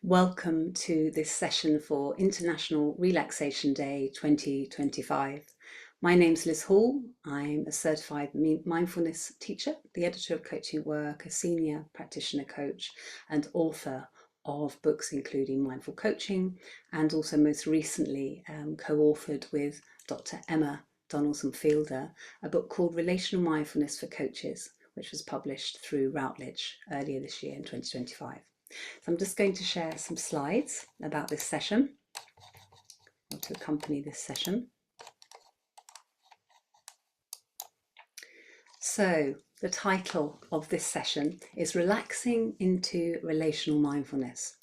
Welcome to this session for International Relaxation Day 2025. My name's Liz Hall. I'm a certified mindfulness teacher, the editor of Coaching Work, a senior practitioner coach, and author of books including Mindful Coaching, and also most recently co-authored with Dr Emma Donaldson-Feilder a book called Relational Mindfulness for Coaches, which was published through Routledge earlier this year in 2025. So I'm just going to share some slides about this session, or to accompany this session. So the title of this session is Relaxing into Relational Mindfulness.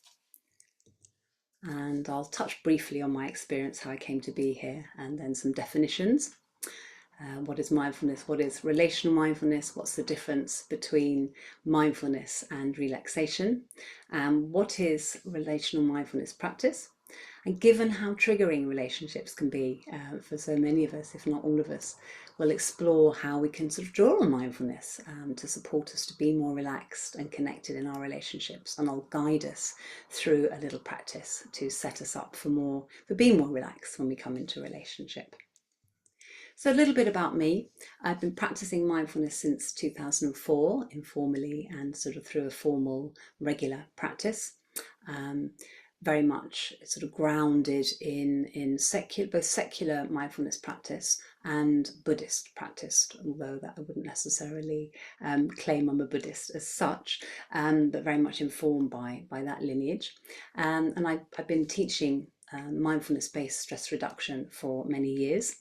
And I'll touch briefly on my experience, how I came to be here, and then some definitions. What is mindfulness? What is relational mindfulness? What's the difference between mindfulness and relaxation? What is relational mindfulness practice? And given how triggering relationships can be for so many of us, if not all of us, we'll explore how we can sort of draw on mindfulness to support us to be more relaxed and connected in our relationships. And I'll guide us through a little practice to set us up for being more relaxed when we come into a relationship. So a little bit about me. I've been practicing mindfulness since 2004, informally and sort of through a formal, regular practice. Very much sort of grounded in both secular mindfulness practice and Buddhist practice, although that I wouldn't necessarily claim I'm a Buddhist as such, but very much informed by that lineage. And I've been teaching mindfulness-based stress reduction for many years.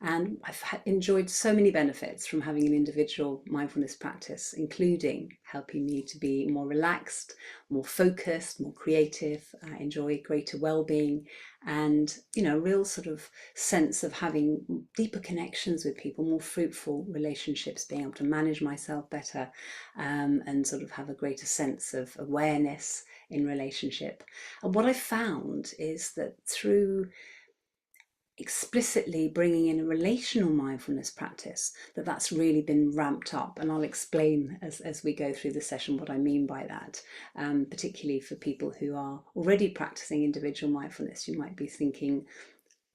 And I've enjoyed so many benefits from having an individual mindfulness practice, including helping me to be more relaxed, more focused, more creative, enjoy greater well-being, and a real sort of sense of having deeper connections with people, more fruitful relationships, being able to manage myself better, and sort of have a greater sense of awareness in relationship. And what I found is that through explicitly bringing in a relational mindfulness practice, that's really been ramped up, and I'll explain as we go through the session what I mean by that, particularly for people who are already practicing individual mindfulness. You might be thinking,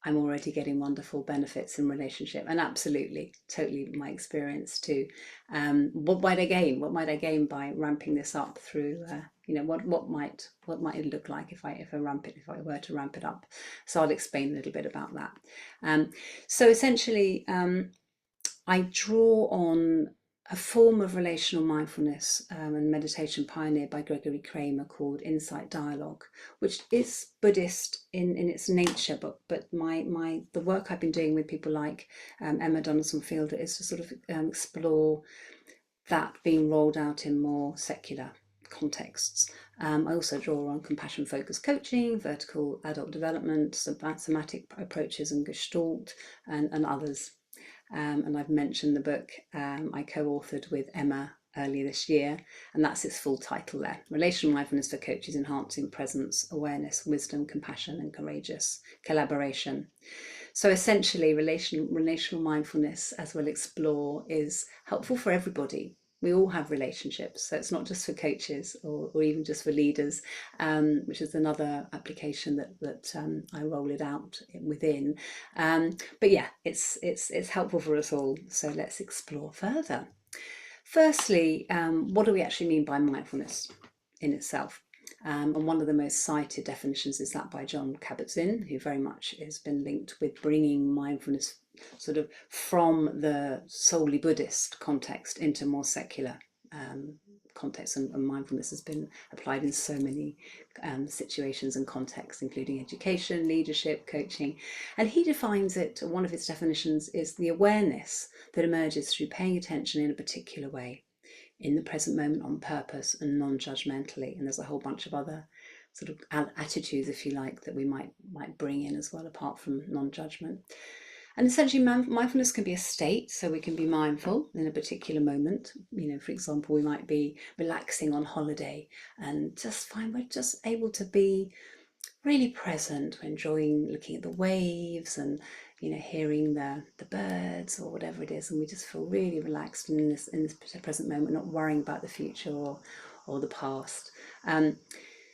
I'm already getting wonderful benefits in relationship, and absolutely, totally my experience too. What might I gain? What might I gain by ramping this up through? What might it look like if I were to ramp it up? So I'll explain a little bit about that. So essentially, I draw on a form of relational mindfulness and meditation pioneered by Gregory Kramer called Insight Dialogue, which is Buddhist in its nature, but the work I've been doing with people like Emma Donaldson-Feilder is to sort of explore that being rolled out in more secular contexts. I also draw on compassion-focused coaching, vertical adult development, somatic approaches and Gestalt, and others. And I've mentioned the book I co-authored with Emma earlier this year, and that's its full title there: Relational Mindfulness for Coaches, Enhancing Presence, Awareness, Wisdom, Compassion and Courageous Collaboration. So essentially, relational mindfulness, as we'll explore, is helpful for everybody. We all have relationships, so it's not just for coaches or even just for leaders, which is another application that I roll it out within. But yeah, it's helpful for us all. So let's explore further. Firstly, what do we actually mean by mindfulness in itself? And one of the most cited definitions is that by Jon Kabat-Zinn, who very much has been linked with bringing mindfulness sort of from the solely Buddhist context into more secular context, and mindfulness has been applied in so many situations and contexts, including education, leadership, coaching. And he defines it, one of his definitions is the awareness that emerges through paying attention in a particular way, in the present moment, on purpose and non-judgmentally. And there's a whole bunch of other sort of attitudes, if you like, that we might bring in as well, apart from non-judgment. And essentially, mindfulness can be a state, so we can be mindful in a particular moment. For example, we might be relaxing on holiday and just find we're just able to be really present. We're enjoying looking at the waves and hearing the birds or whatever it is, and we just feel really relaxed in this present moment, not worrying about the future or the past.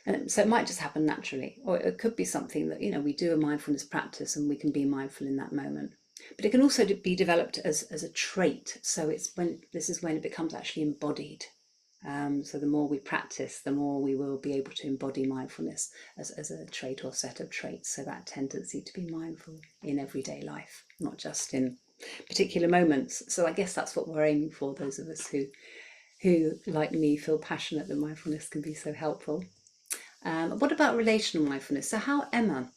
And so it might just happen naturally, or it could be something that, we do a mindfulness practice and we can be mindful in that moment. But it can also be developed as a trait. So this is when it becomes actually embodied. So the more we practice, the more we will be able to embody mindfulness as a trait or set of traits. So that tendency to be mindful in everyday life, not just in particular moments. So I guess that's what we're aiming for, those of us who, like me, feel passionate that mindfulness can be so helpful. What about relational mindfulness? So how Emma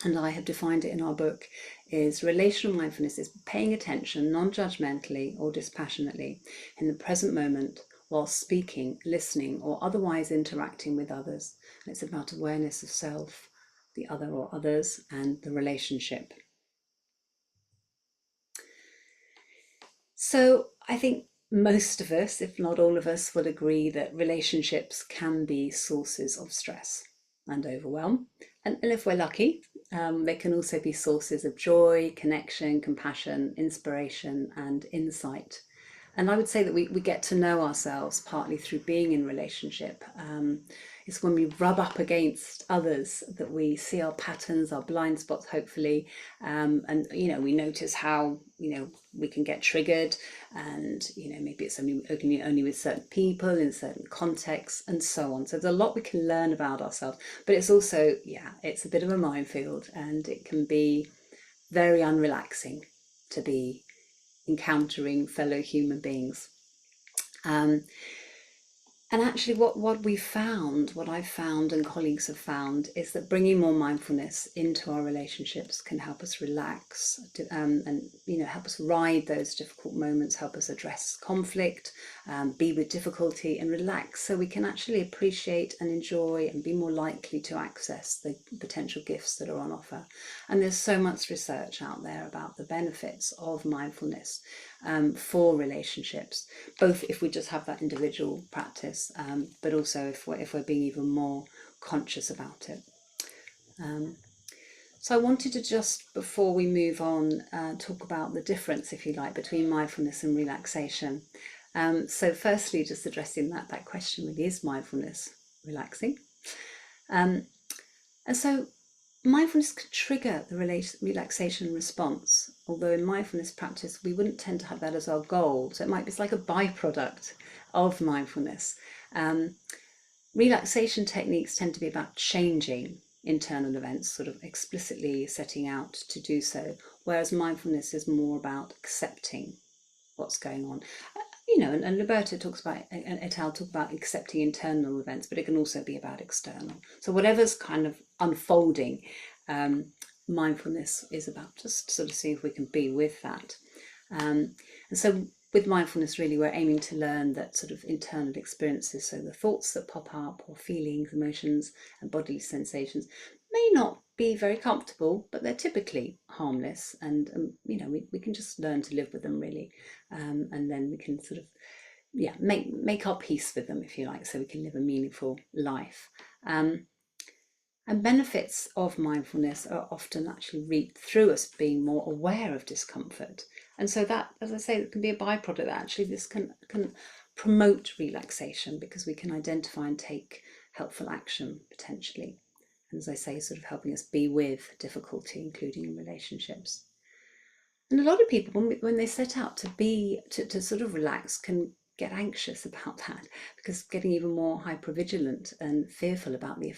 and I have defined it in our book is relational mindfulness is paying attention non-judgmentally or dispassionately in the present moment while speaking, listening, or otherwise interacting with others. And it's about awareness of self, the other or others, and the relationship. So I think most of us, if not all of us, will agree that relationships can be sources of stress and overwhelm. And if we're lucky, they can also be sources of joy, connection, compassion, inspiration, and insight. And I would say that we get to know ourselves partly through being in relationship. It's when we rub up against others that we see our patterns, our blind spots, hopefully, and we notice how we can get triggered, and maybe it's only with certain people in certain contexts, and so on. So there's a lot we can learn about ourselves, but it's also it's a bit of a minefield, and it can be very unrelaxing to be encountering fellow human beings. And actually, what I've found and colleagues have found is that bringing more mindfulness into our relationships can help us relax, and help us ride those difficult moments, help us address conflict, be with difficulty and relax, so we can actually appreciate and enjoy and be more likely to access the potential gifts that are on offer. And there's so much research out there about the benefits of mindfulness for relationships, both if we just have that individual practice, but also if we're being even more conscious about it. So I wanted to just, before we move on, talk about the difference, if you like, between mindfulness and relaxation. So firstly, just addressing that question, really, is mindfulness relaxing? And so mindfulness can trigger the relaxation response, although in mindfulness practice we wouldn't tend to have that as our goal. So it's like a byproduct of mindfulness. Relaxation techniques tend to be about changing internal events, sort of explicitly setting out to do so, whereas mindfulness is more about accepting what's going on. And Liberto talks about, and et al. Talk about accepting internal events, but it can also be about external. So whatever's kind of unfolding, mindfulness is about just sort of seeing if we can be with that. And so with mindfulness, really, we're aiming to learn that sort of internal experiences, so the thoughts that pop up, or feelings, emotions, and bodily sensations, may not be very comfortable, but they're typically harmless, and we can just learn to live with them, really, and then we can sort of make our peace with them, if you like, so we can live a meaningful life. And benefits of mindfulness are often actually reaped through us being more aware of discomfort. And so that, as I say, it can be a byproduct that actually this can promote relaxation, because we can identify and take helpful action potentially. And as I say, sort of helping us be with difficulty, including in relationships. And a lot of people, when they set out to sort of relax, can get anxious about that, because getting even more hypervigilant and fearful about the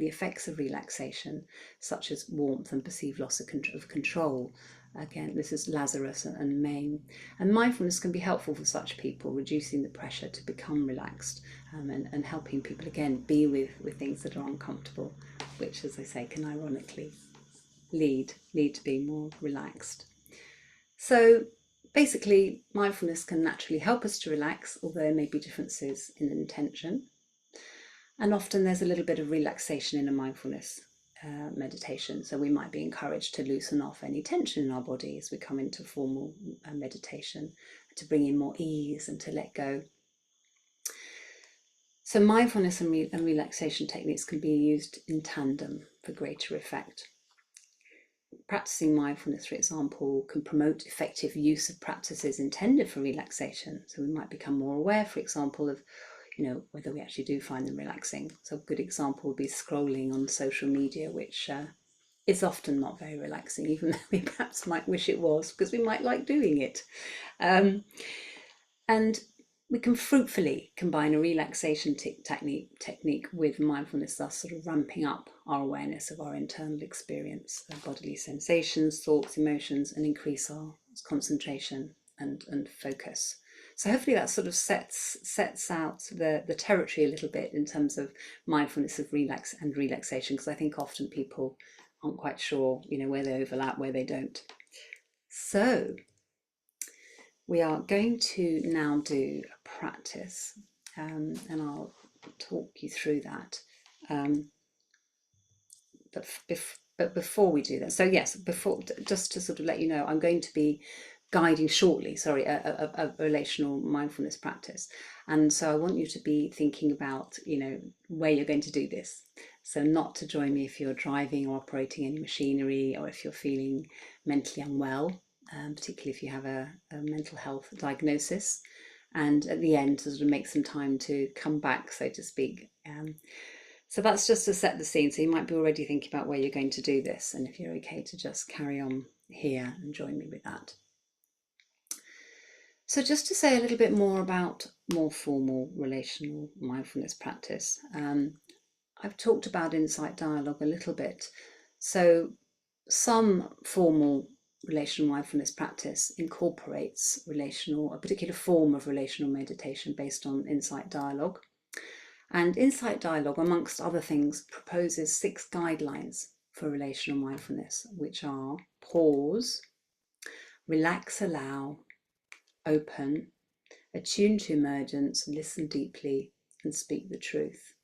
effects of relaxation, such as warmth and perceived loss of control. Again, this is Lazarus and Maine. And mindfulness can be helpful for such people, reducing the pressure to become relaxed, and helping people, again, be with things that are uncomfortable, which, as I say, can ironically lead to being more relaxed. So basically, mindfulness can naturally help us to relax, although there may be differences in intention. And often there's a little bit of relaxation in a mindfulness meditation. So we might be encouraged to loosen off any tension in our body as we come into formal meditation, to bring in more ease and to let go. So mindfulness and relaxation techniques can be used in tandem for greater effect. Practicing mindfulness, for example, can promote effective use of practices intended for relaxation. So we might become more aware, for example, of whether we actually do find them relaxing. So a good example would be scrolling on social media, which is often not very relaxing, even though we perhaps might wish it was, because we might like doing it. And we can fruitfully combine a relaxation technique with mindfulness, thus sort of ramping up our awareness of our internal experience, our bodily sensations, thoughts, emotions, and increase our concentration and focus. So hopefully that sort of sets out the territory a little bit in terms of mindfulness of relaxation, because I think often people aren't quite sure, where they overlap, where they don't. So we are going to now do a practice, and I'll talk you through that. But before we do that, so yes, just to sort of let you know, I'm going to be guiding shortly, a relational mindfulness practice. And so I want you to be thinking about, where you're going to do this. So not to join me if you're driving or operating any machinery, or if you're feeling mentally unwell, particularly if you have a mental health diagnosis. And at the end, to sort of make some time to come back, so to speak. So that's just to set the scene. So you might be already thinking about where you're going to do this, and if you're okay to just carry on here and join me with that. So just to say a little bit more about more formal relational mindfulness practice, I've talked about insight dialogue a little bit. So some formal relational mindfulness practice incorporates a particular form of relational meditation based on insight dialogue. And insight dialogue, amongst other things, proposes 6 guidelines for relational mindfulness, which are pause, relax, allow, open, attune to emergence, listen deeply, and speak the truth.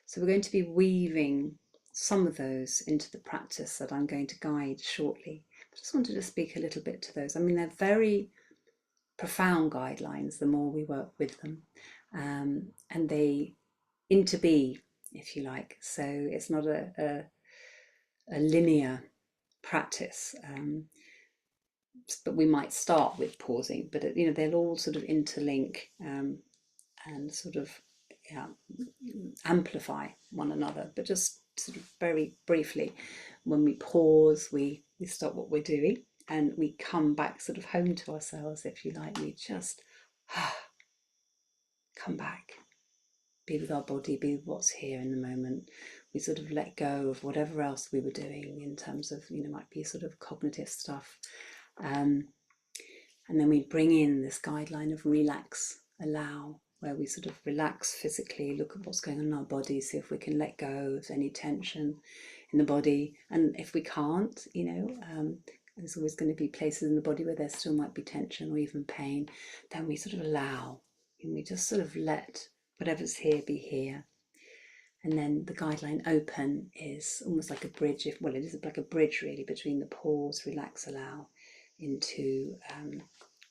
So we're going to be weaving some of those into the practice that I'm going to guide shortly. I just wanted to speak a little bit to those. I mean, they're very profound guidelines the more we work with them, and they interbe, if you like. So it's not a linear practice, but we might start with pausing, but they'll all sort of interlink and sort of amplify one another. But just sort of very briefly, when we pause, we stop what we're doing and we come back sort of home to ourselves, if you like. We just come back, be with our body, be with what's here in the moment. We sort of let go of whatever else we were doing in terms of, might be sort of cognitive stuff. And then we bring in this guideline of relax, allow, where we sort of relax physically, look at what's going on in our body, see if we can let go of any tension in the body. And if we can't, there's always going to be places in the body where there still might be tension or even pain. Then we sort of allow, and we just sort of let whatever's here be here. And then the guideline open is almost like a bridge, it is like a bridge really between the pause, relax, allow, into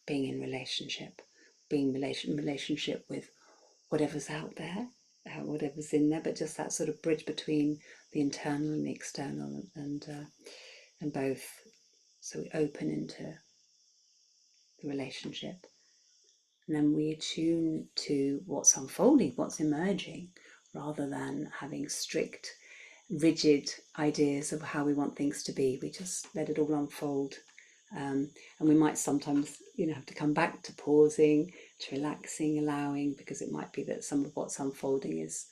being in relationship, being relationship with whatever's out there, whatever's in there, but just that sort of bridge between the internal and the external, and both. So we open into the relationship, and then we attune to what's unfolding, what's emerging, rather than having strict, rigid ideas of how we want things to be. We just let it all unfold. And we might sometimes, have to come back to pausing, to relaxing, allowing, because it might be that some of what's unfolding is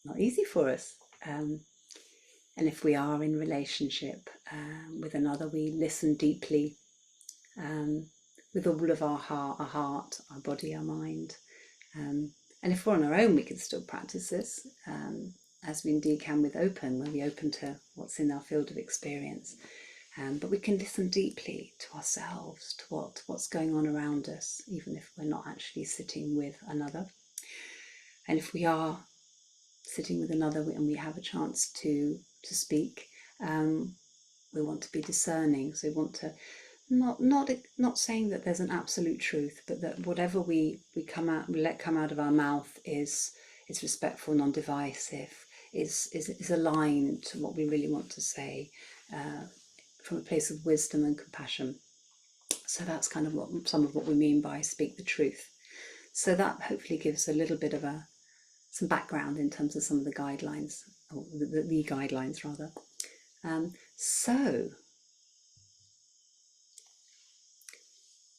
not easy for us. And if we are in relationship with another, we listen deeply with all of our heart, our body, our mind. And if we're on our own, we can still practice this, as we indeed can with open, when we open to what's in our field of experience. But we can listen deeply to ourselves, to what's going on around us, even if we're not actually sitting with another. And if we are sitting with another and we have a chance to speak, we want to be discerning. So we want to not saying that there's an absolute truth, but that whatever we let come out of our mouth is respectful, non-divisive, is aligned to what we really want to say, from a place of wisdom and compassion. So that's kind of some of what we mean by speak the truth. So that hopefully gives a little bit of some background in terms of some of the guidelines, or the guidelines rather. So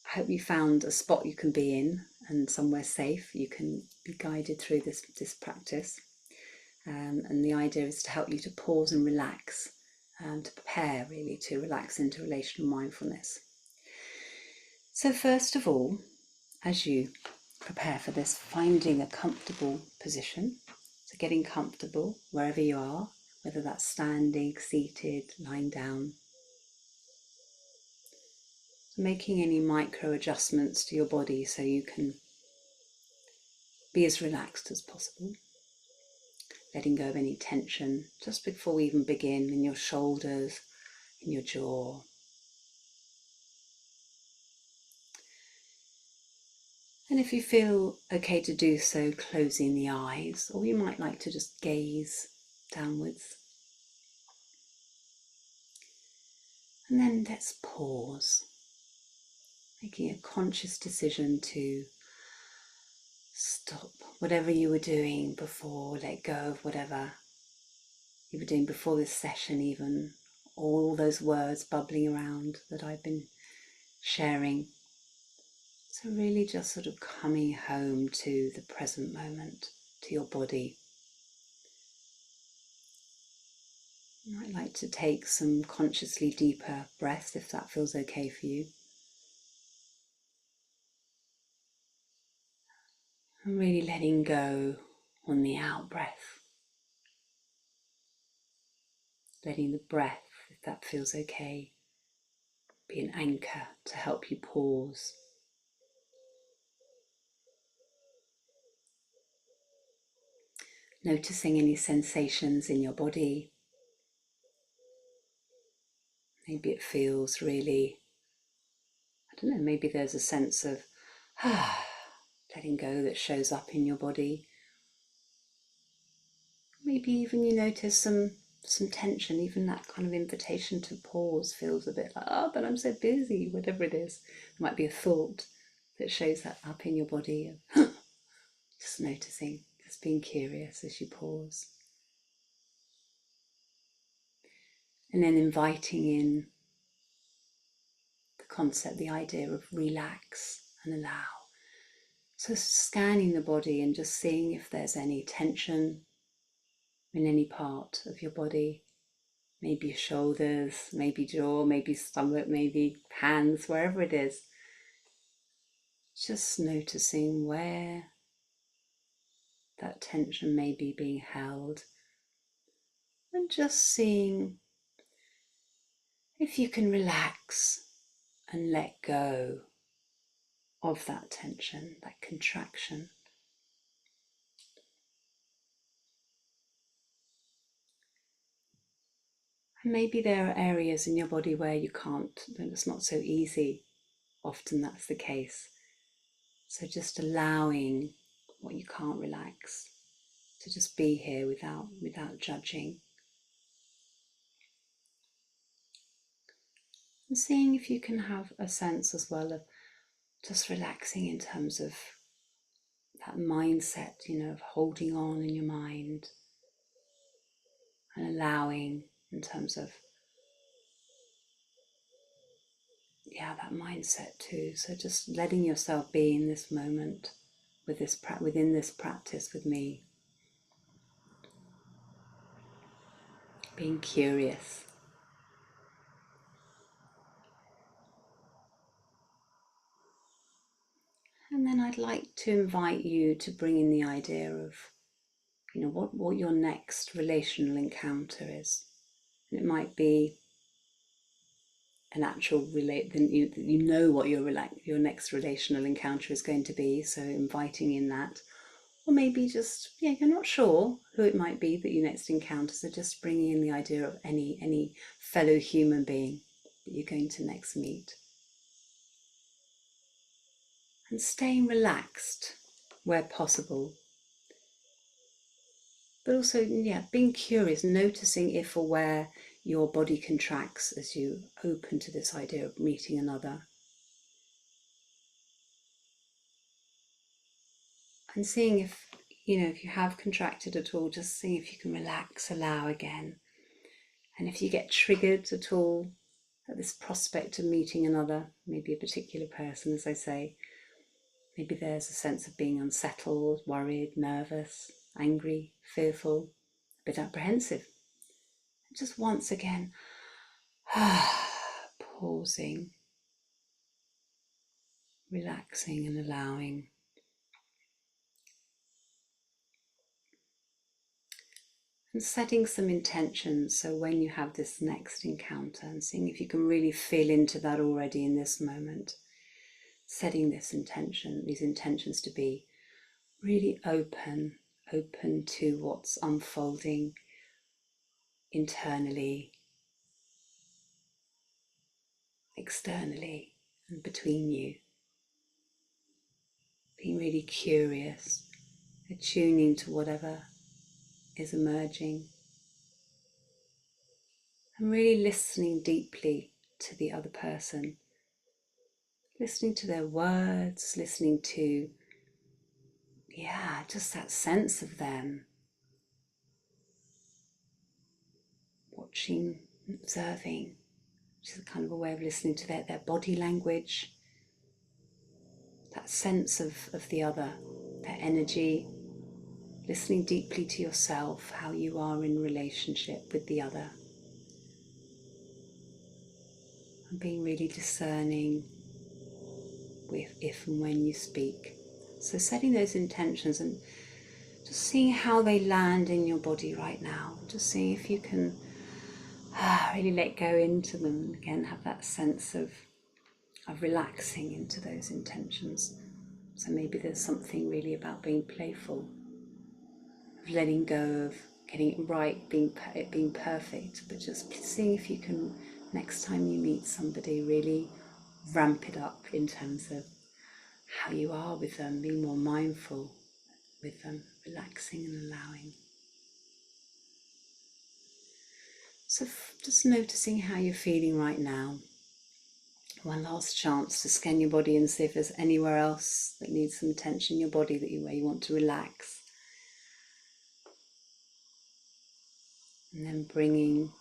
I hope you found a spot you can be in and somewhere safe you can be guided through this practice. And the idea is to help you to pause and relax, to prepare really to relax into relational mindfulness. So first of all, as you prepare for this, finding a comfortable position. So getting comfortable wherever you are, whether that's standing, seated, lying down. Making any micro adjustments to your body so you can be as relaxed as possible. Letting go of any tension just before we even begin in your shoulders, in your jaw. And if you feel okay to do so, closing the eyes, or you might like to just gaze downwards. And then let's pause, making a conscious decision to stop whatever you were doing before, let go of whatever you were doing before this session, even all those words bubbling around that I've been sharing. So really just sort of coming home to the present moment, to your body. You might like to take some consciously deeper breaths if that feels okay for you. And really letting go on the out breath. Letting the breath, if that feels okay, be an anchor to help you pause. Noticing any sensations in your body. Maybe it feels really, I don't know, maybe there's a sense of letting go that shows up in your body. Maybe even you notice some tension, even that kind of invitation to pause feels a bit like, but I'm so busy, whatever it is. There might be a thought that shows that up in your body. Just noticing, just being curious as you pause. And then inviting in the concept, the idea of relax and allow. So scanning the body and just seeing if there's any tension in any part of your body. Maybe shoulders, maybe jaw, maybe stomach, maybe hands, wherever it is. Just noticing where that tension may be being held. And just seeing if you can relax and let go of that tension, that contraction. And maybe there are areas in your body where you can't, and it's not so easy. Often that's the case. So just allowing what you can't relax to just be here without judging. And seeing if you can have a sense as well of just relaxing in terms of that mindset, of holding on in your mind and allowing in terms of, that mindset too. So just letting yourself be in this moment within this practice with me. Being curious. And then I'd like to invite you to bring in the idea of, what your next relational encounter is. And it might be an actual then you know what your next relational encounter is going to be. So inviting in that, or maybe just you're not sure who it might be that you next encounter. So just bringing in the idea of any fellow human being that you're going to next meet, and staying relaxed where possible. But also, being curious, noticing if or where your body contracts as you open to this idea of meeting another. And seeing if, if you have contracted at all, just seeing if you can relax, allow again. And if you get triggered at all at this prospect of meeting another, maybe a particular person, as I say, maybe there's a sense of being unsettled, worried, nervous, angry, fearful, a bit apprehensive. Just once again, pausing, relaxing and allowing. And setting some intentions, so when you have this next encounter, and seeing if you can really feel into that already in this moment, setting this intention, these intentions to be really open to what's unfolding internally, externally, and between you. Being really curious, attuning to whatever is emerging, and really listening deeply to the other person, listening to their words, listening to, just that sense of them, watching, observing, which is kind of a way of listening to their body language, that sense of the other, their energy, listening deeply to yourself, how you are in relationship with the other, and being really discerning with if and when you speak. So setting those intentions and just seeing how they land in your body right now, just seeing if you can really let go into them, and again have that sense of relaxing into those intentions. So maybe there's something really about being playful, of letting go of getting it right, it being perfect, but just seeing if you can, next time you meet somebody, really ramp it up in terms of how you are with them, being more mindful with them, relaxing and allowing. So just noticing how you're feeling right now. One last chance to scan your body and see if there's anywhere else that needs some attention in your body where you want to relax. And then bringing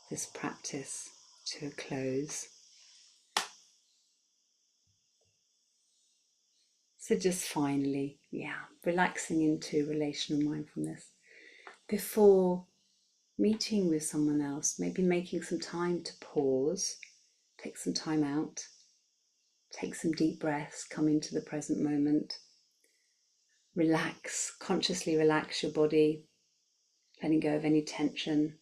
this practice to a close. So just finally, relaxing into relational mindfulness. Before meeting with someone else, maybe making some time to pause, take some time out, take some deep breaths, come into the present moment. Relax, consciously relax your body, letting go of any tension.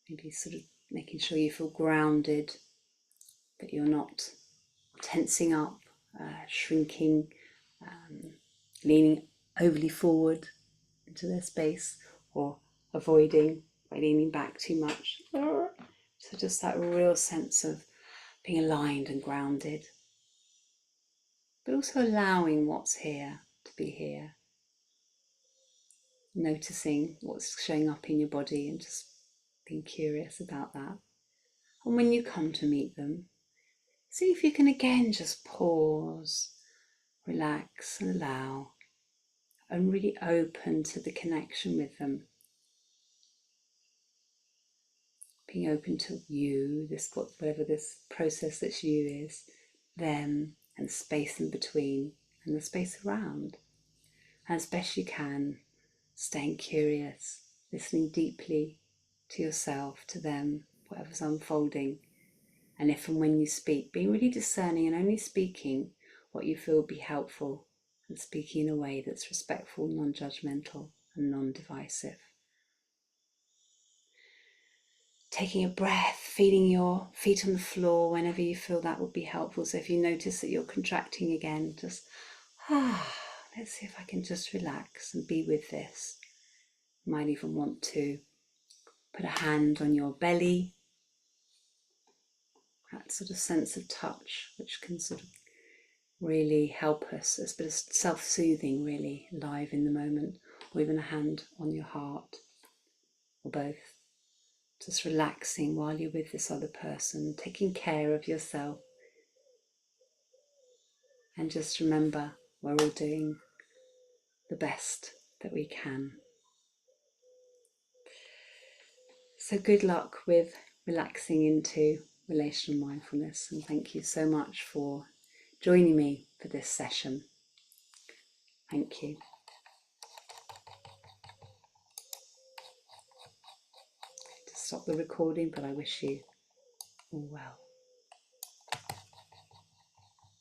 Maybe sort of making sure you feel grounded, that you're not tensing up, shrinking, leaning overly forward into their space, or avoiding by leaning back too much. So just that real sense of being aligned and grounded, but also allowing what's here to be here. Noticing what's showing up in your body and just being curious about that. And when you come to meet them, see if you can again just pause, relax and allow, and really open to the connection with them. Being open to you, whatever this process that's you is, them, and space in between, and the space around. And as best you can, staying curious, listening deeply to yourself, to them, whatever's unfolding. And if and when you speak, being really discerning and only speaking what you feel will be helpful, and speaking in a way that's respectful, non-judgmental and non-divisive. Taking a breath, feeling your feet on the floor whenever you feel that would be helpful. So if you notice that you're contracting again, just let's see if I can just relax and be with this. You might even want to put a hand on your belly, that sort of sense of touch, which can sort of really help us. It's a bit of self-soothing, really, live in the moment, or even a hand on your heart, or both. Just relaxing while you're with this other person, taking care of yourself. And just remember, we're all doing the best that we can. So good luck with relaxing into relational mindfulness, and thank you so much for joining me for this session. Thank you. To stop the recording, but I wish you all well.